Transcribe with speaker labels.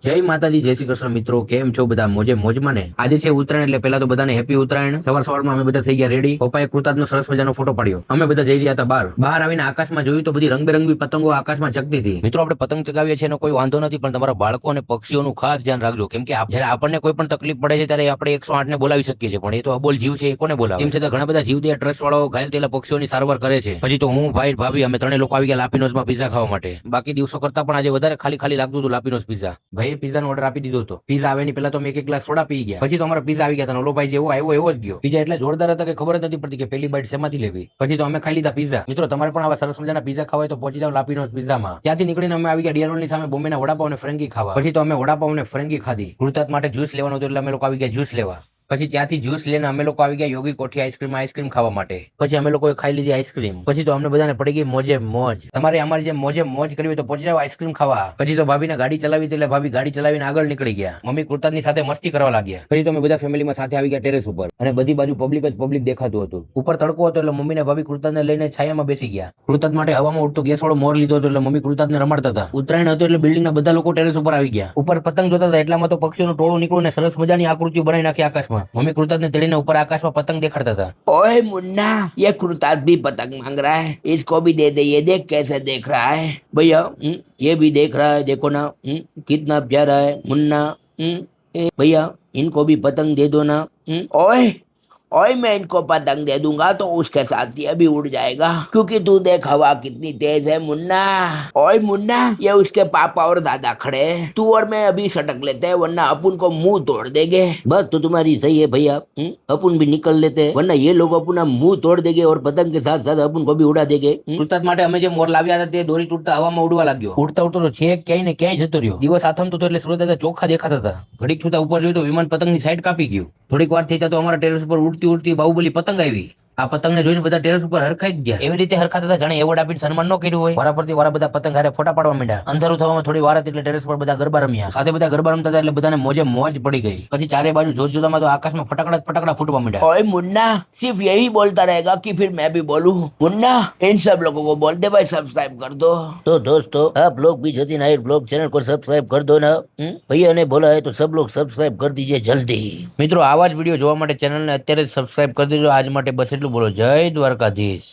Speaker 1: જય માતાજી, જય શ્રી કૃષ્ણ મિત્રો, કેમ છો બધા? મોજમાં ને? આજે છે ઉત્તરાયણ, એટલે પેલા તો બધાને હેપી ઉત્તરાયણ. સવારમાં અમે બધા થઈ ગયા રેડી. પપ્પાએ કૃતાર્થનો સરસ મજાનો ફોટો પાડ્યો. અમે બધા જઈ રહ્યા હતા બહાર આવીને આકાશમાં જોયું તો બધી રંગબેરંગી પતંગો આકાશમાં ચગતી હતી. મિત્રો, આપણે પતંગ ચગાવીએ છીએ એનો કોઈ વાંધો નથી, પણ તમારા બાળકો અને પક્ષીઓનું ખાસ ધ્યાન રાખજો, કેમ કે જ્યારે આપણને કોઈ પણ તકલીફ પડે છે ત્યારે આપણે 108 ને બોલાવી શકીએ છીએ, પણ એ તો અબોલ જીવ છે, એ કોને બોલાવે? તેમ છતાં ઘણા બધા જીવદયા ટ્રસ્ટ વાળાઓ ઘાયલ થયેલા પક્ષીઓની સારવાર કરે છે. પછી તો હું, ભાઈ, ભાભી, અમે ત્રણે લોકો આવી ગયા લાપીનોઝમાં પીઝા ખાવા માટે. બાકી દિવસો કરતા પણ આજે વધારે ખાલી લાગતું હતું લાપીનોઝ પીઝા. ભાઈએ પીઝાનો ઓર્ડર આપી દીધો હતો. પીઝા આવે ની પહેલા તો મેં એક ગ્લાસ સોડા પી ગયા. પછી તો અમારા પીઝા આવી ગયા હતા. ઓલો ભાઈ જેવો આવ્યો એવો જ ગયો. પીઝા એટલે જોરદાર હતા કે ખબર જ નથી પડતી કે પહેલી બાઈટ શેમાંથી લેવી. પછી તો અમે ખાઈ લીધા પીઝા. મિત્રો, તમારે પણ આવા સરસ મજાના પીઝા ખાવા હોય તો પહોંચી જાવ લાપીનોઝ પીઝામાં. ત્યાંથી નીકળીને અમે આવી ગયા ડિયારોલની સામે બોમ્બેના વડાપાવ અને ફ્રેન્કી ખાવા. પછી તો અમે વડાપાવ અને ફ્રેન્કી ખાધી. કૃતાર્થ માટે જ્યુસ લેવાનું હતું એટલે અમે લોકો આવી ગયા જ્યુસ લેવા. પછી ત્યાંથી જ્યુસ લઈને અમે લોકો આવી ગયા યોગી કોઠી આઈસ્ક્રીમ ખાવા માટે. પછી અમે લોકોએ ખાઈ લીધી આઈસ્ક્રીમ. પછી તો અમને બધાને પડી ગઈ મોજે મોજ. તમારે અમારી જેમ મોજે મોજ કરવી હોય તો પહોંચી જાવ આઈસ્ક્રીમ ખાવા. પછી તો ભાભીને ગાડી ચલાવી એટલે ભાભી ગાડી ચલાવીને આગળ નીકળી ગયા. મમ્મી કૃતાર્થની સાથે મસ્તી કરવા લાગ્યા. પછી તો અમે બધા ફેમિલીમાં સાથે આવી ગયા ટેરેસ ઉપર, અને બધી બાજુ પબ્લિક જ પબ્લિક દેખાતું હતું. ઉપર તડકો હતો એટલે મમ્મી ને ભાભી કૃતાર્થને લઈને છાયામાં બેસી ગયા. કૃતાર્થ માટે હવામાં ઉડતો ગેસ વાળો મોર લીધો હતો એટલે મમ્મી કૃતાર્થને રમાડતા હતા. ઉત્તરાયણ હતો એટલે બિલ્ડિંગના બધા લોકો ટેરેસ ઉપર આવી ગયા. ઉપર પતંગ જોતા હતા એટલામાં તો પક્ષીઓનું ટોળું નીકળ્યું ને સરસ મજાની આકૃતિઓ બનાવી નાખી આકાશમાં. મમ્મી કૃતાર્થને તેડીને ऊपर आकाश में पतंग दिखाता था।
Speaker 2: ओए मुन्ना, ये कृतार्थ भी पतंग मांग रहा है, इसको भी दे दे। ये देख कैसे देख रहा है भैया। ये भी देख रहा है, देखो ना कितना प्यारा है मुन्ना। भैया इनको भी पतंग दे दो ना। ओए ओए, मैं इनको पतंग दे दूंगा तो उसके साथ ये भी उड़ जाएगा, क्योंकि तू देख हवा कितनी तेज है मुन्ना। ओए मुन्ना, ये उसके पापा और दादा खड़े हैं, तू और मैं अभी सटक लेते हैं, वरना अपन को मुंह तोड़ देंगे। बात तो तुम्हारी सही है भैया, अपन भी निकल लेते हैं, वरना ये लोग अपना मुंह तोड़ देंगे और पतंग के साथ साथ अपन को भी उड़ा देंगे।
Speaker 1: કૃતાર્થ માટે અમે જે મોર લાવ્યા હતા તે દોરી તૂટતા હવામાં ઉડવા લાગ્યો. ઉડતા ઉડતો તો છેક ક્યાંય ને ક્યાંય જતો રહ્યો. દિવસ આથમતો હતો એટલે સૂરજ દાદા ચોખ્ખા દેખાતા હતા. ઘડીક થતા ઉપર જોયું તો વિમાન પતંગની સાઈડ કાપી ગયું. થોડીક વાર થઈ તો અમારા ટેરેસ ઉપર ઉડતી બાહુબલી પતંગ આવી. આ પતંગને જોઈને બધા ટેરેસ ઉપર હરખાઈ જ ગયા. એવી રીતે હરખાતા હતા જાણે એવોર્ડ આપીને સન્માન ન કર્યું હોય. વારા પરથી વારા બધા પતંગ હારે ફોટા પાડવા માંડ્યા. અંધારું થવામાં થોડી વાર હતી એટલે ટેરેસ પર બધા ગરબા રમ્યા. સાથે બધા ગરબા રમતા હતા એટલે બધાને મોજે મોજ પડી ગઈ. પછી ચારે બાજુ જોતમાં તો આકાશમાં ફટાકડા ફૂટવા માંડ્યા.
Speaker 2: ओए मुन्ना, सिर्फ यही बोलता रहेगा कि फिर मैं भी बोलूं? मुन्ना, इन सब लोगों को बोल दे भाई सब्सक्राइब कर दो। तो दोस्तों, आप लोग भी जतिन आहिर ब्लॉग चैनल को सब्सक्राइब कर दो ना। भैया ने बोला है तो सब लोग सब्सक्राइब कर दीजिए जल्दी।
Speaker 1: મિત્રો, આવા જ વિડીયો જોવા માટે ચેનલને અત્યારે જ સબસ્ક્રાઇબ કરી દેજો. આજ માટે બસ એટલું. બોલો જય દ્વારકાધીશ.